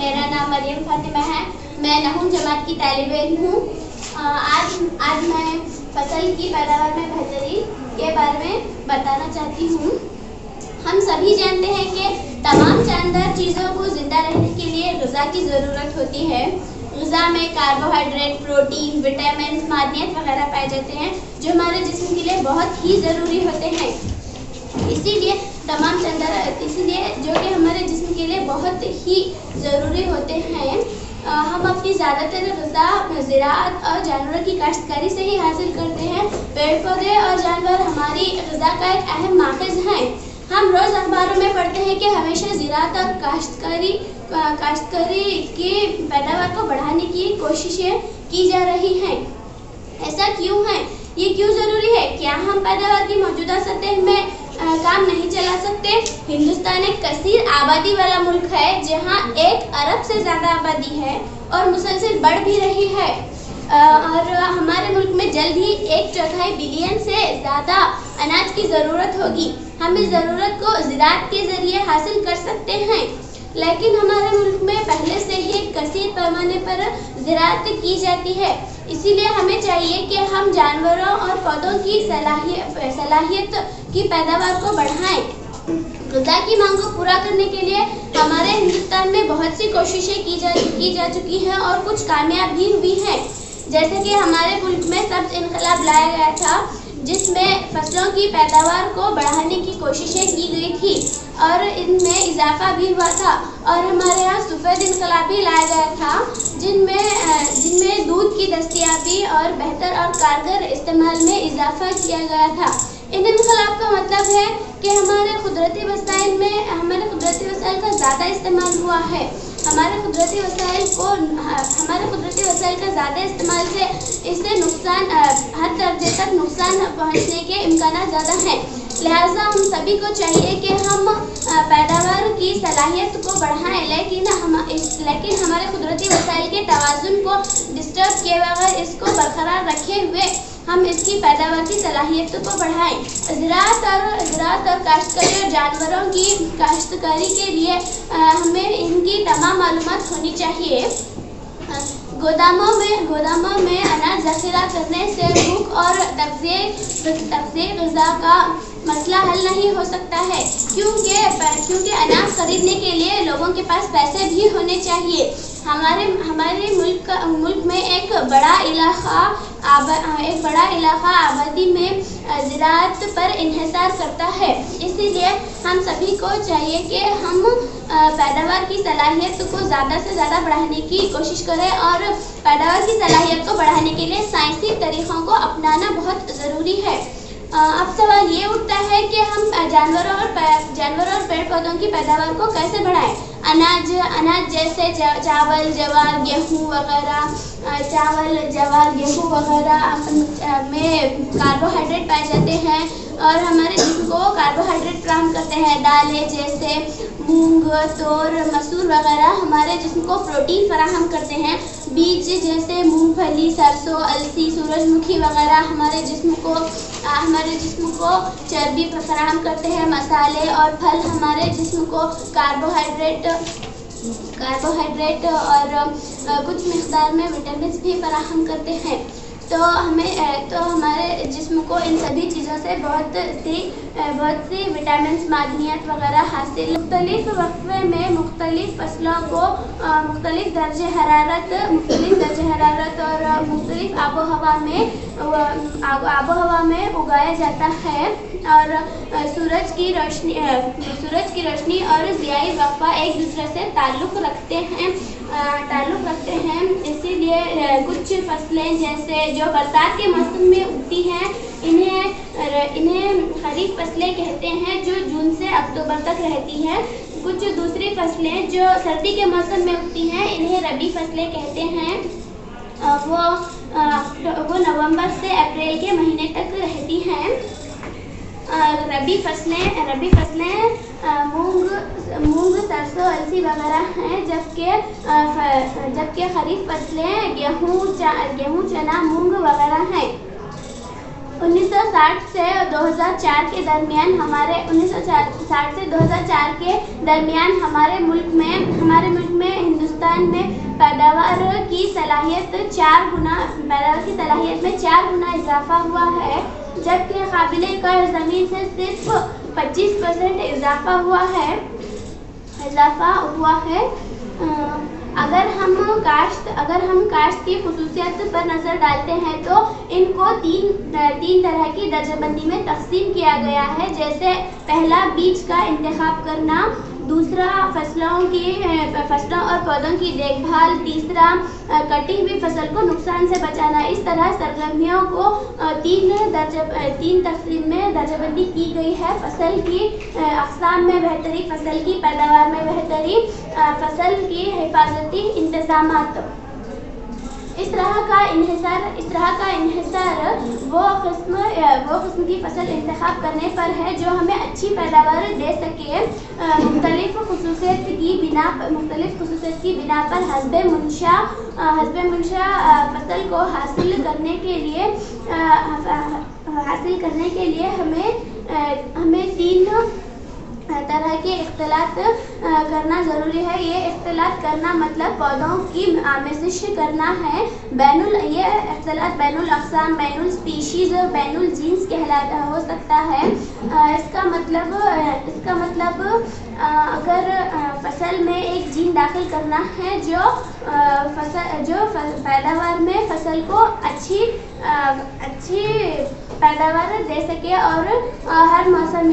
मेरा नाम मरियम फातिमा है। मैं नहुम जमात की तालिब इल्म हूँ। आज मैं फसल की पैदावार में बेहतरी के बारे में बताना चाहती हूँ। हम सभी जानते हैं कि तमाम जानदार चीज़ों को ज़िंदा रहने के लिए ग़िज़ा की ज़रूरत होती है। ग़िज़ा में कार्बोहाइड्रेट, प्रोटीन, विटामिन, मादनियात वगैरह पाए जाते हैं जो हमारे जिस्म के लिए बहुत ही ज़रूरी होते हैं। इसीलिए जो कि हमारे जिस्म के लिए बहुत ही ज़रूरी होते हैं। हम अपनी ज़्यादातर ग़िज़ा ज़राअत और जानवरों की काश्तकारी से ही हासिल करते हैं। पेड़ पौधे और जानवर हमारी ग़िज़ा का एक अहम माखज़ हैं। हम रोज़ अखबारों में पढ़ते हैं कि हमेशा ज़राअत और काश्तकारी की पैदावार को बढ़ाने की कोशिशें की जा रही हैं। ऐसा क्यों है? ये क्यों ज़रूरी है? क्या हम पैदावार की मौजूदा सतह में काम नहीं चला सकते? हिंदुस्तान एक कसीर आबादी वाला मुल्क है जहाँ 1 अरब से ज़्यादा आबादी है और मुसलसल बढ़ भी रही है। और हमारे मुल्क में जल्द ही 1/4 बिलियन से ज़्यादा अनाज की ज़रूरत होगी। हम इस ज़रूरत को ज़राअत के ज़रिए हासिल कर सकते हैं, लेकिन हमारे मुल्क में पहले से ही कसीर पैमाने पर ज़राअत की जाती है। इसीलिए हमें चाहिए कि हम जानवरों और पौधों की सलाहियत की पैदावार को बढ़ाएं। ग़िज़ा की मांग को पूरा करने के लिए हमारे हिंदुस्तान में बहुत सी कोशिशें की जा चुकी हैं और कुछ कामयाब भी हुई हैं। जैसे कि हमारे मुल्क में सब्ज़ इनकलाब लाया गया था, जिसमें फसलों की पैदावार को बढ़ाने की कोशिशें की गई थी और इनमें इजाफा भी हुआ था। और हमारे यहाँ सफ़ेद इनकलाब भी लाया गया था, जिनमें दूध की दस्तयाबी और बेहतर और कारगर इस्तेमाल में इजाफा किया गया था। इन इनकलाब का मतलब है कि हमारे कुदरती वसाइल का ज़्यादा इस्तेमाल हुआ है। हमारे कुदरती वसाइल का ज़्यादा इस्तेमाल से इससे नुकसान, हर दर्जे तक नुकसान पहुँचने के इम्कानात ज़्यादा हैं। लिहाजा हम सभी को चाहिए कि हम पैदावार की सलाहियत को बढ़ाएं, लेकिन हमारे कुदरती वसाइल के तवाज़ुन को डिस्टर्ब किए बगैर इसको बरकरार रखे हुए हम इसकी पैदावार की सलाहियत को बढ़ाएं। ज़राअत और काश्तकारी और जानवरों की काश्तकारी के लिए हमें इनकी तमाम मालूमात होनी चाहिए। गोदामों में अनाज ज़ख़ीरा करने से भूख और तग़ज़िये ग़िज़ा का मसला हल नहीं हो सकता है, क्योंकि अनाज खरीदने के लिए लोगों के पास पैसे भी होने चाहिए। हमारे मुल्क में एक बड़ा इलाक़ा आबादी में ज़राअत पर इन्हिसार करता है। इसीलिए हम सभी को चाहिए कि हम पैदावार की सलाहियत को ज़्यादा से ज़्यादा बढ़ाने की कोशिश करें और पैदावार की सलाहियत को बढ़ाने के लिए साइंसी तरीक़ों को अपनाना बहुत ज़रूरी है। अब सवाल ये उठता है कि हम जानवरों और पेड़ पौधों की पैदावार को कैसे बढ़ाएं। अनाज जैसे चावल, जवार, गेहूँ वगैरह में कार्बोहाइड्रेट पाए जाते हैं और हमारे जिस्म को कार्बोहाइड्रेट फराहम करते हैं। दालें जैसे मूंग, तोर, मसूर वगैरह हमारे जिस्म को प्रोटीन फराहम करते हैं। बीज जैसे मूंगफली, सरसों, अलसी, सूरजमुखी वगैरह हमारे जिस्म को चर्बी फराहम करते हैं। मसाले और फल हमारे जिस्म को कार्बोहाइड्रेट और कुछ मिक़दार में विटामिन भी फराहम करते हैं। तो हमारे जिस्म को इन सभी चीज़ों से बहुत सी विटामिन, मादनियात वगैरह हासिल। मुख्तलिफ वक्फे में मुख्तलिफ फसलों को मुख्तलिफ दर्जे हरारत और मुख्तलिफ आबोहवा में उगाया जाता है। और सूरज की रोशनी और ज़ियाई वक्फा एक दूसरे से ताल्लुक़ रखते हैं। इसीलिए कुछ फसलें जैसे जो बरसात के मौसम में उगती हैं, इन्हें खरीफ फसलें कहते हैं, जो जून से अक्टूबर तक रहती हैं। कुछ दूसरी फसलें जो सर्दी के मौसम में उगती हैं, इन्हें रबी फसलें कहते हैं। वो नवंबर से अप्रैल के महीने तक रहती हैं। रबी फसलें मूंग, सरसों, अलसी वगैरह हैं, जबकि खरीफ फसलें गेहूँ, चना, मूंग वगैरह हैं। 1960 से 2004 के दरमियान हमारे मुल्क में हिंदुस्तान में पैदावार की सलाहियत में 4 गुना इजाफा हुआ है, जबकि काबिले कर ज़मीन से सिर्फ 25% इजाफा हुआ है। अगर हम काश्त की खुसूसियत पर नज़र डालते हैं तो इनको तीन तरह की दर्जाबंदी में तकसीम किया गया है, जैसे पहला बीज का इंतखाब करना, दूसरा फसलों और पौधों की देखभाल, तीसरा कटी हुई फसल को नुकसान से बचाना। इस तरह सरगर्मियों को तीन तकसीम में दर्जाबंदी की गई है। फसल की अक़साम में बेहतरी, फसल की पैदावार में बेहतरी, फसल की हिफाजती इंतज़ामात। इस तरह का इन्हिसार वो किस्म की फसल इंतखाब करने पर है जो हमें अच्छी पैदावार दे सके। मुख्तलिफ खुसूसियत की बिना पर हस्बे मुंशा फसल को हासिल करने के लिए हमें 3 तरह के इख्तिलात करना ज़रूरी है। ये इख्तिलात करना मतलब पौधों की आमेज़िश करना है। ये इख्तिलात बैनुल अक़साम, बैनुल स्पीशीज़ और बैनुल जीन्स हो सकता है। इसका मतलब अगर फसल में एक जीन दाखिल करना है जो पैदावार में फसल को अच्छी पैदावार दे सके और हर मौसम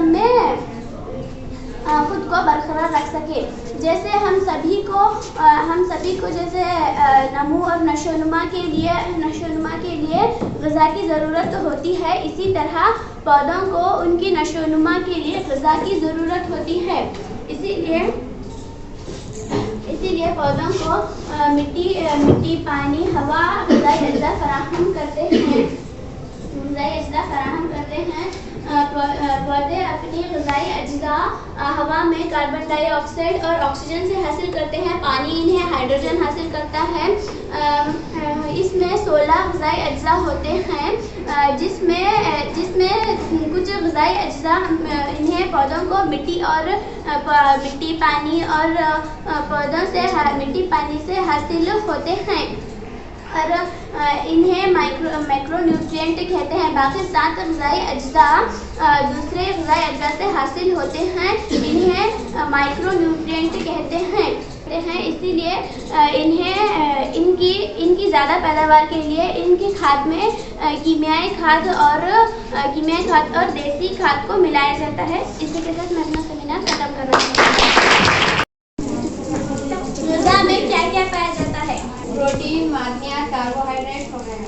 में खुद को बरकरार रख सके। जैसे हम सभी को जैसे नमू और नशोनुमा के लिए ग़िज़ा की ज़रूरत होती है, इसी तरह पौधों को उनकी नशोनुमा के लिए ग़िज़ा की ज़रूरत होती है। इसीलिए पौधों को मिट्टी, पानी, हवा, ग़िज़ाई अज्जा फराहम करते हैं। पौधे अपनी ग़िज़ाई अज्जा हवा में कार्बन डाइऑक्साइड और ऑक्सीजन से हासिल करते हैं। पानी इन्हें हाइड्रोजन हासिल करता है। इसमें 16 ग़िज़ाई अज्जा होते हैं, जिसमें कुछ ग़िज़ाई अज्जा इन्हें पौधों को मिट्टी, पानी और पौधों से मिट्टी पानी से हासिल होते हैं और इन्हें मैक्रोन्यूट्रिएंट कहते हैं। बाकी 7 ग़िज़ाई अज्जा दूसरे ग़िज़ाई अज्जा से हासिल होते हैं, इन्हें माइक्रोन्यूट्रिएंट कहते हैं। इसीलिए इनकी ज़्यादा पैदावार के लिए इनकी खाद में कीमियाई खाद और देसी खाद को मिलाया जाता है। इसी के साथ मैं अपना सेमिनार खत्म कर रही हूँ। ग़िज़ा में क्या क्या पाया जाता है? प्रोटीन, मादनियात, कार्बोहाइड्रेट वगैरह।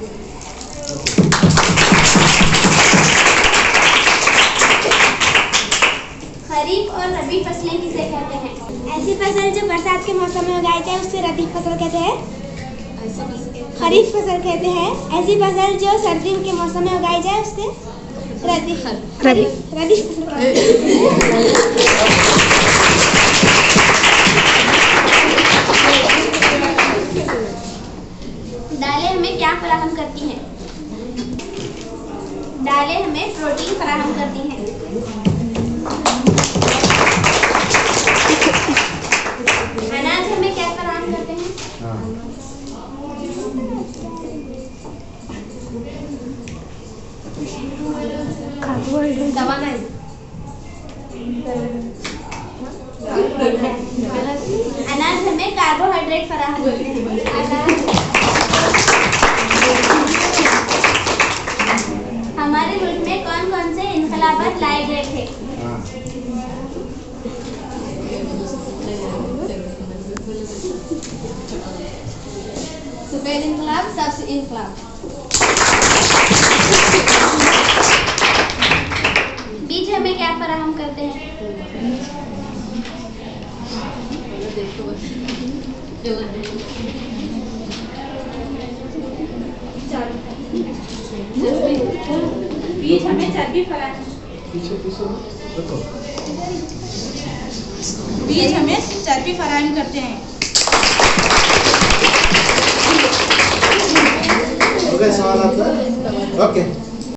खरीफ और रबी फसलें किसे कहते हैं? ऐसी फसल जो बरसात के मौसम में उगाई जाए उसे रबी फसल कहते हैं। खरीफ फसल कहते हैं। ऐसी फसल जो सर्दियों के मौसम में उगाई जाए उससे रबी फसल कहते हैं। दालें हमें क्या फराहम करती हैं? दालें हमें प्रोटीन फराहम करती हैं। अनाज हमें क्या फराहम करते हैं? दवा नहीं। अनाज हमें कार्बोहाइड्रेट फराहम करते हैं। हमारे मुल्क में कौन कौन से इनकलाबात लाए गए थे? सफेद इनकलाब, सब्ज़ इनकलाब। बीज हमें क्या फराहम करते हैं? बीज हमें चर्बी फराहम पीछे पीछे रखो। बीज हमें चर्बी फराहम करते हैं। ओके, सवाल आता है? ओके।